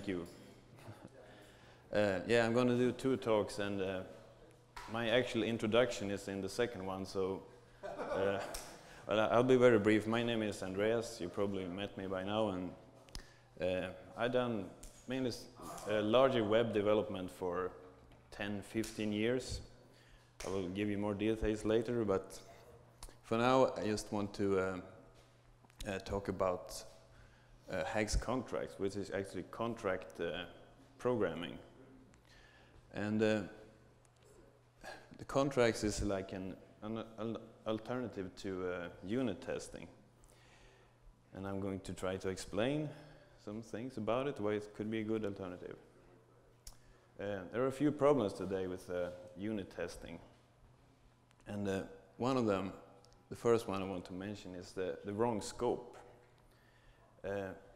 thank you. Yeah, I'm going to do 2 talks, and my actual introduction is in the second one, so well, I'll be very brief. My name is Andreas. You probably met me by now, and I've done mainly larger web development for 10-15 years. I will give you more details later, but for now I just want to talk about HAXE contracts, which is actually contract programming. And the contracts is like an alternative to unit testing. And I'm going to try to explain some things about it, why it could be a good alternative. There are a few problems today with unit testing. And one of them, the first one I want to mention, is the wrong scope.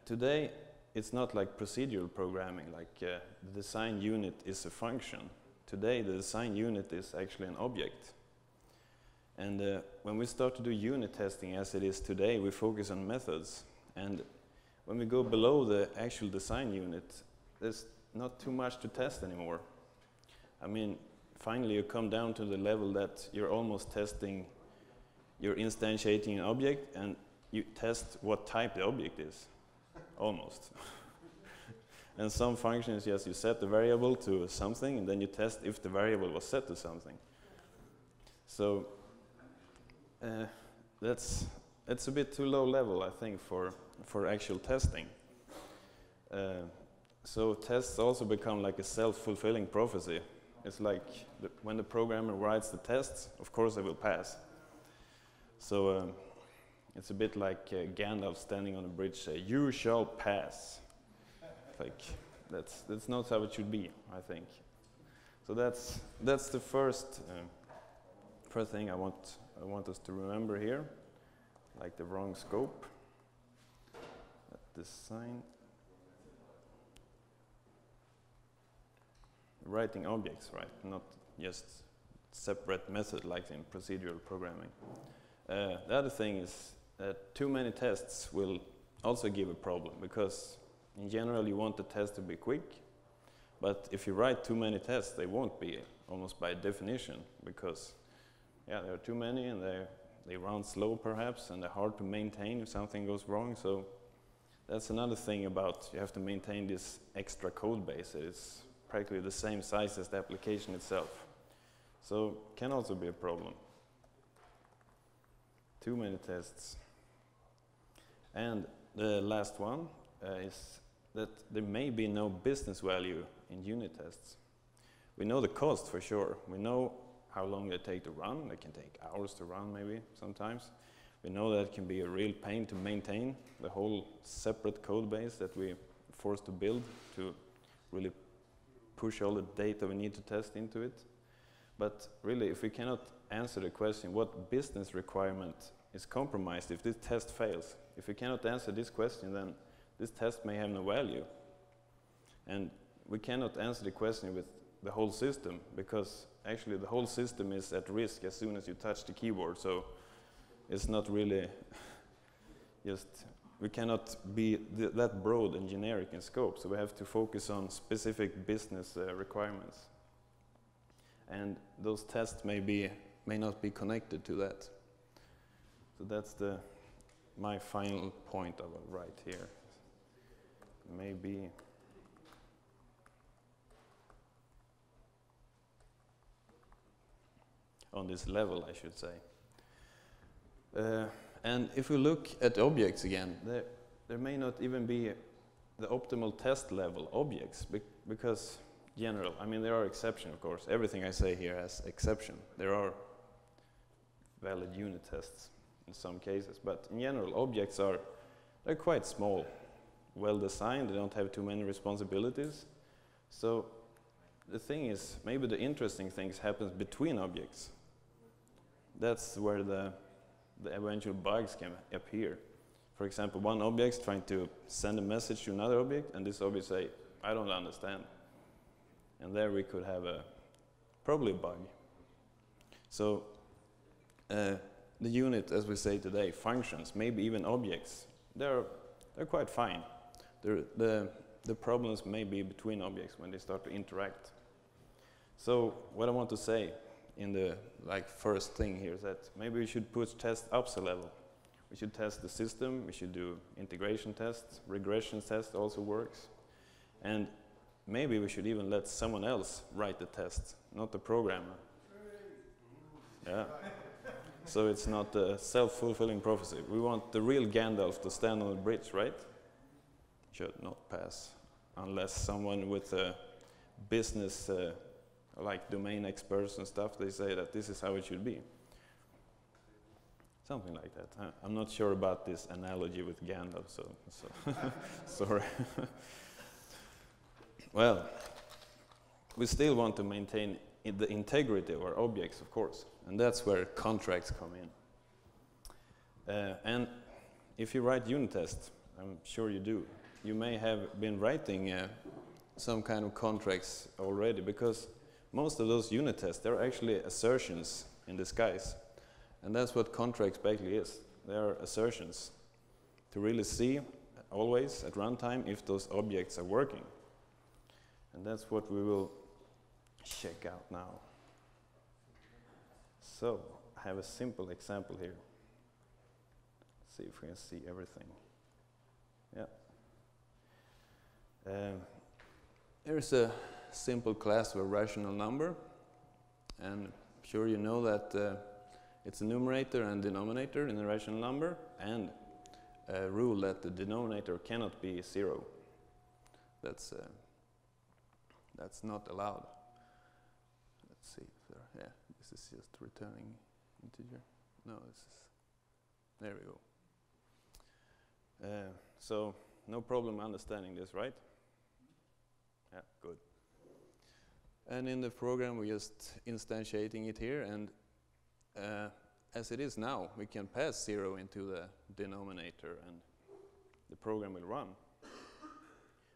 Today, it's not like procedural programming, like the design unit is a function. Today, the design unit is actually an object. And when we start to do unit testing as it is today, we focus on methods. And when we go below the actual design unit, there's not too much to test anymore. I mean, finally you come down to the level that you're almost testing, you're instantiating an object and you test what type the object is, almost. And some functions, yes, you set the variable to something and then you test if the variable was set to something. So it's a bit too low level, I think, for actual testing. So tests also become like a self-fulfilling prophecy. It's like when the programmer writes the tests, of course they will pass. So it's a bit like Gandalf standing on a bridge say, "You shall pass." Like that's not how it should be, I think. So that's the first thing I want us to remember here, like the wrong scope. Design. Writing objects, right? Not just separate method like in procedural programming. The other thing is that too many tests will also give a problem, because in general you want the test to be quick, but if you write too many tests, they won't be, almost by definition, because yeah, there are too many and they run slow perhaps, and they're hard to maintain if something goes wrong. So that's another thing about you have to maintain this extra code base. It's practically the same size as the application itself. So can also be a problem. Too many tests. And the last one is that there may be no business value in unit tests. We know the cost for sure. We know how long they take to run. They can take hours to run maybe sometimes. We know that it can be a real pain to maintain the whole separate code base that we're forced to build to really push all the data we need to test into it. But really, if we cannot answer the question, what business requirement is compromised if this test fails? If we cannot answer this question, then this test may have no value. And we cannot answer the question with the whole system, because actually the whole system is at risk as soon as you touch the keyboard. So it's not really just, we cannot be that broad and generic in scope, so we have to focus on specific business requirements. And those tests may not be connected to that. So that's my final point I will write here. Maybe on this level, I should say. And if we look at objects again, there may not even be the optimal test level objects, because general, I mean, there are exceptions, of course. Everything I say here has exception. There are valid unit tests in some cases, but in general, objects they're quite small, well designed, they don't have too many responsibilities. So the thing is, maybe the interesting things happen between objects. That's where the eventual bugs can appear. For example, one object's trying to send a message to another object, and this object say, "I don't understand." And there we could have probably a bug. So the unit, as we say today, functions, maybe even objects, they're quite fine. The the problems may be between objects when they start to interact. So what I want to say in the first thing here is that maybe we should push tests up a level. We should test the system, we should do integration tests, regression tests also works. And maybe we should even let someone else write the tests, not the programmer. Yeah. So it's not a self-fulfilling prophecy. We want the real Gandalf to stand on the bridge, right? Should not pass unless someone with a business like domain experts and stuff, they say that this is how it should be. Something like that. I'm not sure about this analogy with Gandalf, so sorry. Well, we still want to maintain the integrity of our objects, of course, and that's where contracts come in. And if you write unit tests, I'm sure you do, you may have been writing some kind of contracts already, because most of those unit tests, they're actually assertions in disguise. And that's what contracts basically is. They are assertions to really see always at runtime if those objects are working. And that's what we will check out now. So I have a simple example here. Let's see if we can see everything. Yeah. Here's a simple class of a rational number. And I'm sure you know that it's a numerator and denominator in a rational number, and a rule that the denominator cannot be 0. That's not allowed. Let's see. Yeah, this is just returning integer. No, this is. There we go. So no problem understanding this, right? Yeah, good. And in the program, we're just instantiating it here, and as it is now, we can pass 0 into the denominator and the program will run.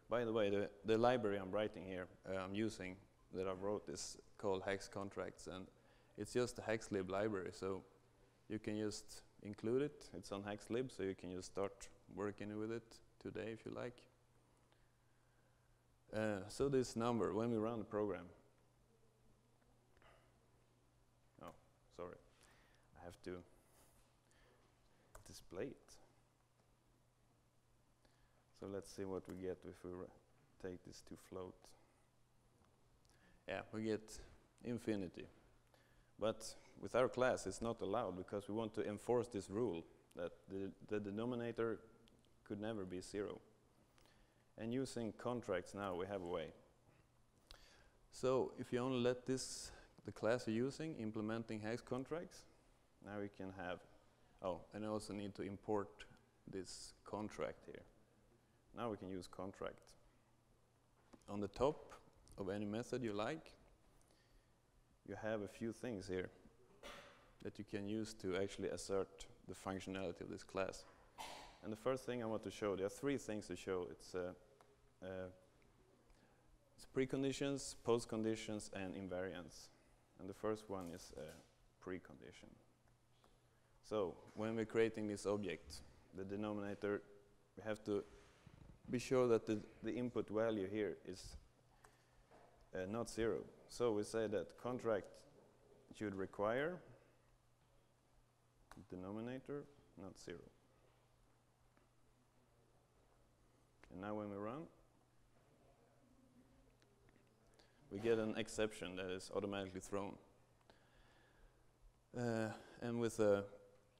By the way, the library I'm writing here, I'm using, that I wrote, is called HAXECONTRACTS, and it's just a HAXLib library, so you can just include it. It's on HAXLib, so you can just start working with it today if you like. So this number, when we run the program, sorry, I have to display it. So let's see what we get if we take this to float. Yeah, we get infinity. But with our class, it's not allowed because we want to enforce this rule that the denominator could never be 0. And using contracts now, we have a way. So if you only let this the class you're using, implementing hex contracts, now we can have, and I also need to import this contract here. Now we can use contract. On the top of any method you like, you have a few things here that you can use to actually assert the functionality of this class. And the first thing I want to show, there are 3 things to show. It's preconditions, postconditions, and invariants. And the first one is a precondition. So when we're creating this object, the denominator, we have to be sure that the input value here is not 0. So we say that contract should require denominator not 0. And now when we run, we get an exception that is automatically thrown. And with a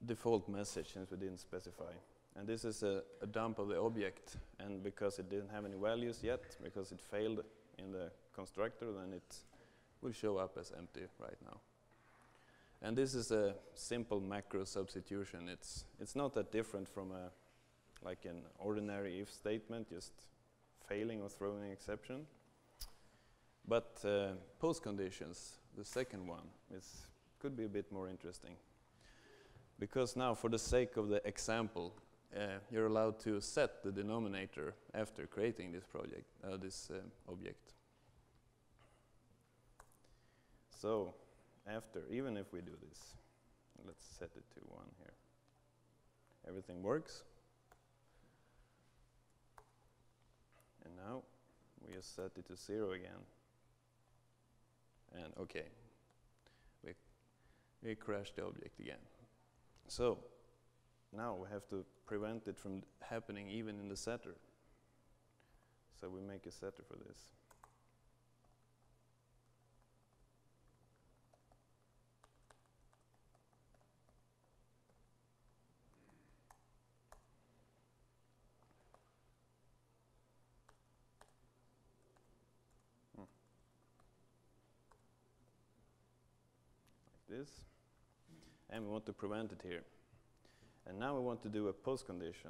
default message, since we didn't specify. And this is a dump of the object, and because it didn't have any values yet, because it failed in the constructor, then it will show up as empty right now. And this is a simple macro substitution. It's not that different from like an ordinary if statement, just failing or throwing an exception. But postconditions, the second one, could be a bit more interesting. Because now, for the sake of the example, you're allowed to set the denominator after creating this project, object. So, after, even if we do this, let's set it to 1 here. Everything works. And now we just set it to 0 again. And okay, we crashed the object again. So now we have to prevent it from happening even in the setter. So we make a setter for this. Like this. And we want to prevent it here. And now we want to do a post condition,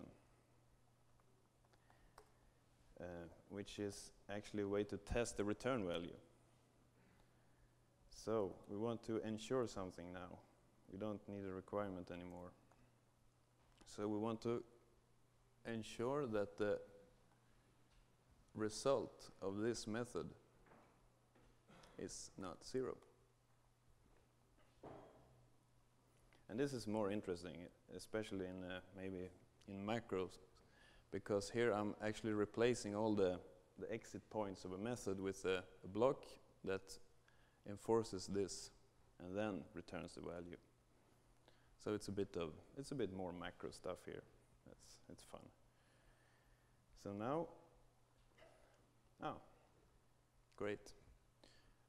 which is actually a way to test the return value. So we want to ensure something now. We don't need a requirement anymore. So we want to ensure that the result of this method is not 0. And this is more interesting, especially in maybe in macros, because here I'm actually replacing all the exit points of a method with a block that enforces this and then returns the value. So it's a bit more macro stuff here. It's fun. So now, great.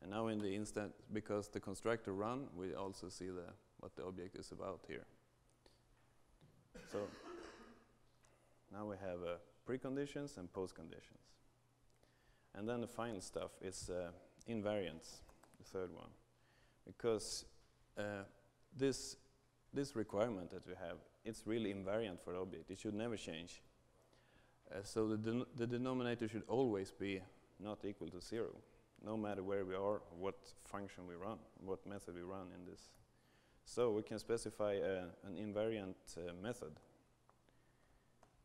And now in the instant, because the constructor run, we also see what the object is about here. So now we have preconditions and postconditions. And then the final stuff is invariants, the third one. Because this requirement that we have, it's really invariant for the object. It should never change. So the denominator should always be not equal to 0, no matter where we are, what function we run, what method we run in this. So we can specify an invariant method.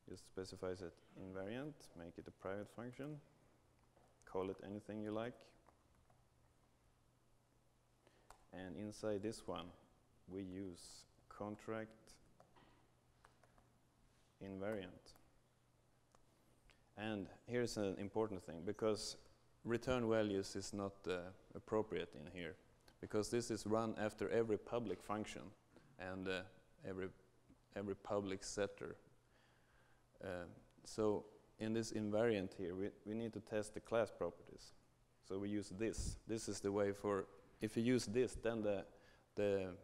Just specifies it invariant, make it a private function, call it anything you like. And inside this one, we use contract invariant. And here's an important thing, because return values is not appropriate in here, because this is run after every public function and every public setter. So in this invariant here, we need to test the class properties. So we use this. This is the way for, if you use this, then the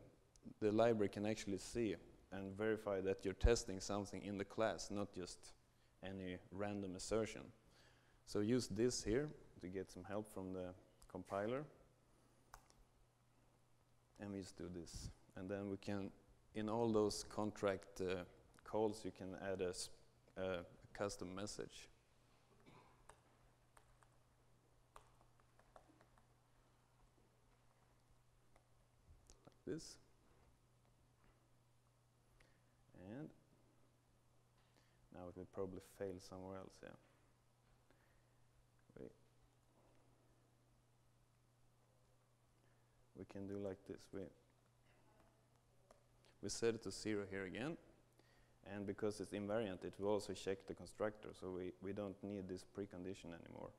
library can actually see and verify that you're testing something in the class, not just any random assertion. So use this here to get some help from the compiler. And we just do this. And then we can, in all those contract calls, you can add a custom message. Like this. And now it will probably fail somewhere else, yeah. We can do like this. We set it to 0 here again, and because it's invariant, it will also check the constructor, so we don't need this precondition anymore.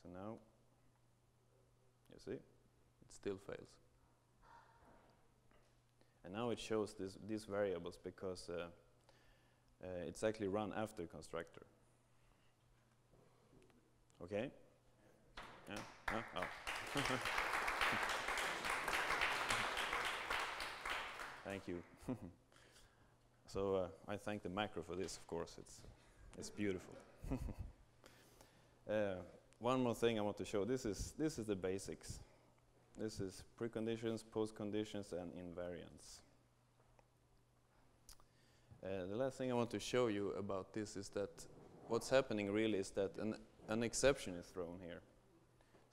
So now, you see, it still fails. And now it shows these variables because it's actually run after constructor. Okay? Yeah? Oh. Thank you. So I thank the macro for this, of course. It's beautiful. One more thing I want to show. This is the basics. This is preconditions, postconditions, and invariants. The last thing I want to show you about this is that what's happening really is that an exception is thrown here.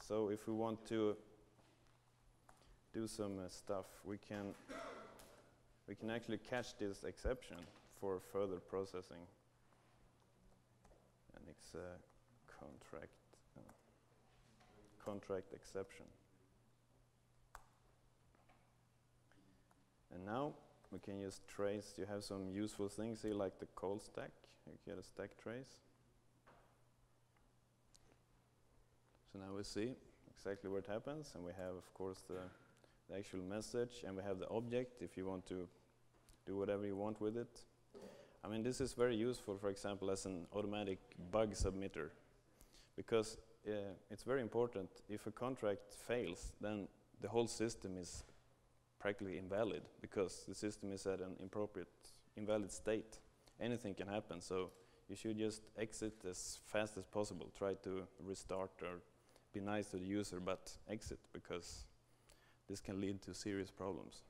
So if we want to do some stuff, we can actually catch this exception for further processing. And it's a contract exception. And now we can just trace. You have some useful things here, like the call stack. You get a stack trace. So now we see exactly where it happens, and we have, of course, the actual message, and we have the object if you want to do whatever you want with it. I mean, this is very useful, for example, as an automatic bug submitter, because it's very important. If a contract fails, then the whole system is practically invalid, because the system is at an invalid state. Anything can happen, so you should just exit as fast as possible. Try to restart or be nice to the user, but exit, because this can lead to serious problems.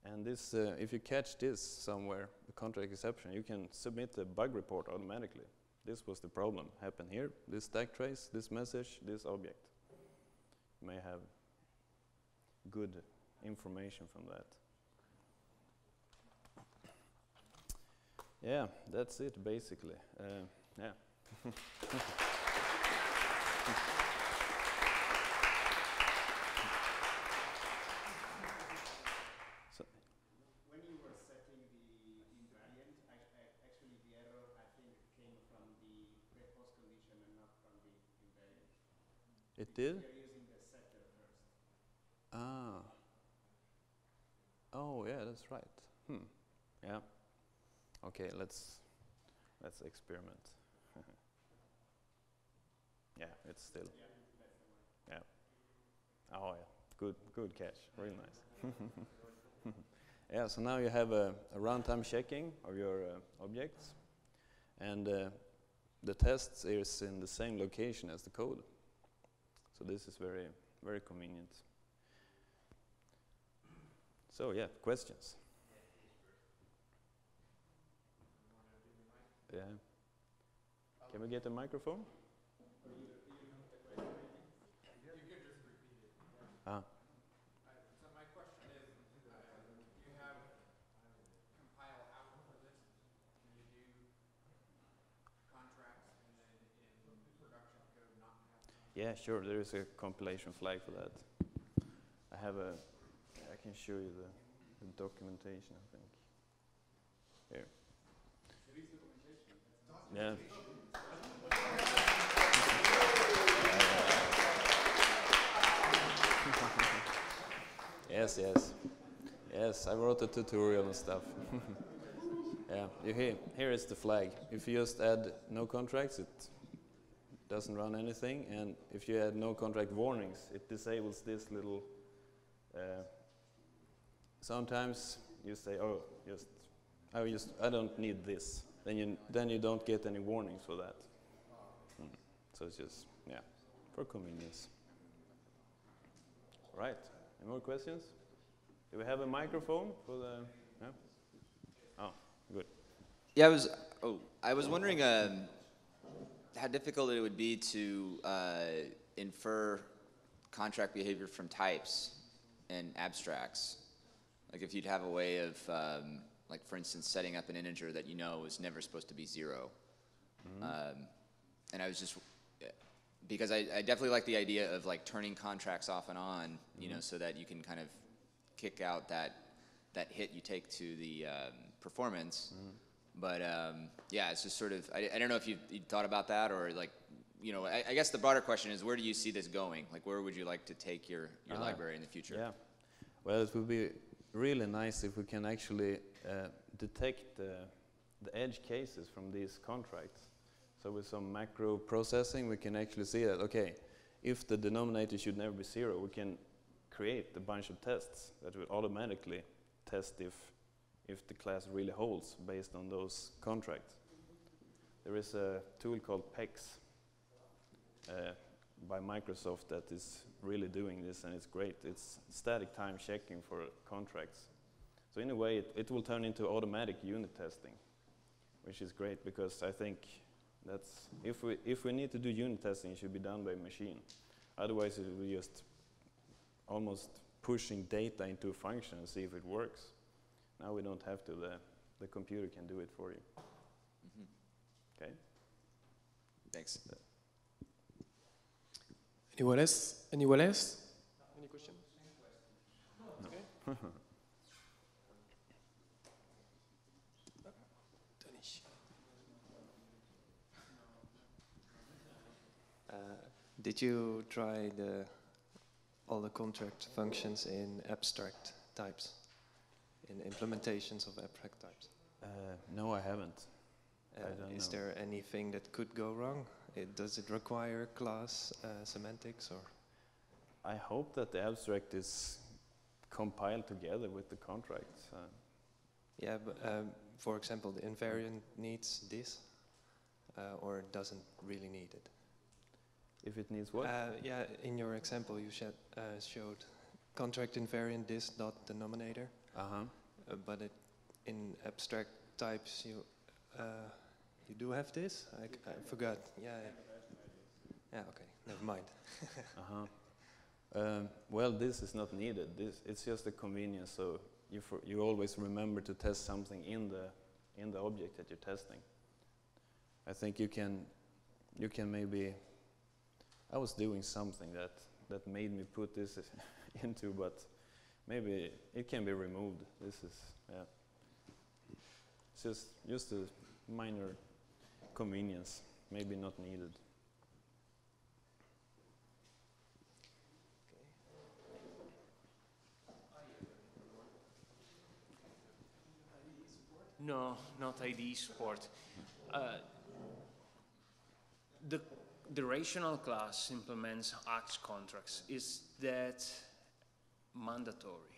And this, if you catch this somewhere, the contract exception, you can submit a bug report automatically. This was the problem. Happened here, this stack trace, this message, this object. You may have good information from that. Yeah, that's it basically. Yeah. When you were setting the invariant, actually the error, I think, came from the pre-post condition and not from the invariant. It did? You're using the setter first. Ah. Oh, yeah, that's right. Yeah. Okay, let's experiment. Yeah, it's still. Yeah, that's the one. Yeah. Oh, yeah. Good catch. Real nice. Yeah. So now you have a runtime checking of your objects, and the test is in the same location as the code. So this is very, very convenient. So yeah, questions. Yeah. Can we get a microphone? Ah. So my question is, you have compile out for this. Can you do contracts and then in production code not have contracts? Yeah, sure. There is a compilation flag for that. I can show you the documentation, I think. Here. Yeah. Yes, I wrote a tutorial and stuff. Yeah, here is the flag. If you just add no contracts, it doesn't run anything, and if you add no contract warnings, it disables this little. Sometimes you say, "Oh, I don't need this." Then you don't get any warnings for that. So it's just for convenience. Right. Any more questions? Do we have a microphone for the? Yeah? Oh, good. Yeah, I was wondering how difficult it would be to infer contract behavior from types and abstracts. Like if you'd have a way of, like for instance, setting up an integer that you know is never supposed to be 0. And I was just, because I definitely like the idea of like turning contracts off and on, you know, so that you can kind of kick out that hit you take to the performance. But yeah, it's just sort of, I don't know if you thought about that, or like, you know, I guess the broader question is, where do you see this going? Like, where would you like to take your library in the future? Yeah, well, it would be really nice if we can actually detect the edge cases from these contracts. So with some macro processing, we can actually see that, okay, if the denominator should never be 0, we can create a bunch of tests that will automatically test if the class really holds based on those contracts. There is a tool called PEX by Microsoft that is really doing this, and it's great. It's static time checking for contracts. So in a way, it will turn into automatic unit testing, which is great, because I think that's, if we need to do unit testing, it should be done by a machine. Otherwise, it will be just almost pushing data into a function and see if it works. Now we don't have to. The computer can do it for you. Okay. Thanks. Anyone else? Anyone else? Any question? No. Okay. Did you try all the contract functions in abstract types, in implementations of abstract types? No, I haven't. I don't Is know. there anything that could go wrong? Does it require class semantics, or? I hope that the abstract is compiled together with the contracts. Yeah, but for example, the invariant needs this, or doesn't really need it. If it needs what? Yeah, in your example you showed contract invariant this dot denominator, but in abstract types you do have this. I forgot. Yeah. Yeah. Okay. Never mind. Well, this is not needed. It's just a convenience. So you always remember to test something in the object that you're testing. I think you can maybe. I was doing something that made me put this into, but maybe it can be removed. This is it's just a minor convenience, maybe not needed. No, not ID support. The rational class implements HAXE contracts. Is that mandatory?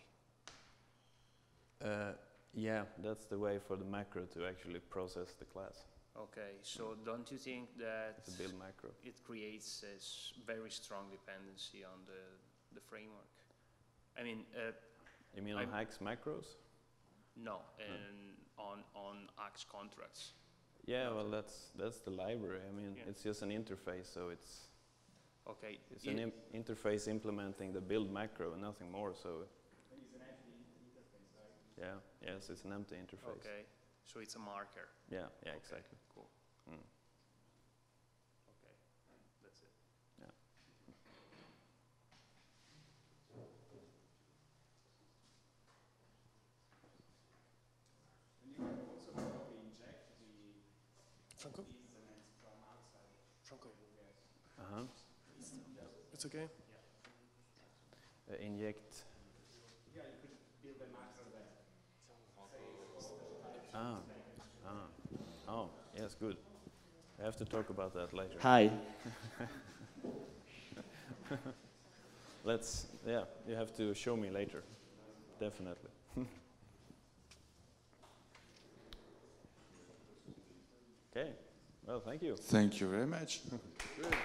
Yeah, that's the way for the macro to actually process the class. Okay, so don't you think that It's a build macro. it creates a very strong dependency on the framework? I mean, You mean on HAXE macros? no, and on HAXE contracts. Yeah, well, that's the library. I mean, Yeah. it's just an interface, so it's Okay. an interface implementing the build macro, nothing more. So It's an empty interface, right? yeah, yes, it's an empty interface. Okay, so it's a marker. Yeah, Okay, exactly. cool. Mm. Okay, that's it. Yeah. And you can also probably inject the Franco? instruments from outside. Franco. Uh-huh. It's okay. Inject. Yeah, you could build a macro that Oh, yes, good. I have to talk about that later. Hi. You have to show me later, definitely. Okay, well, thank you. Thank you very much. Good.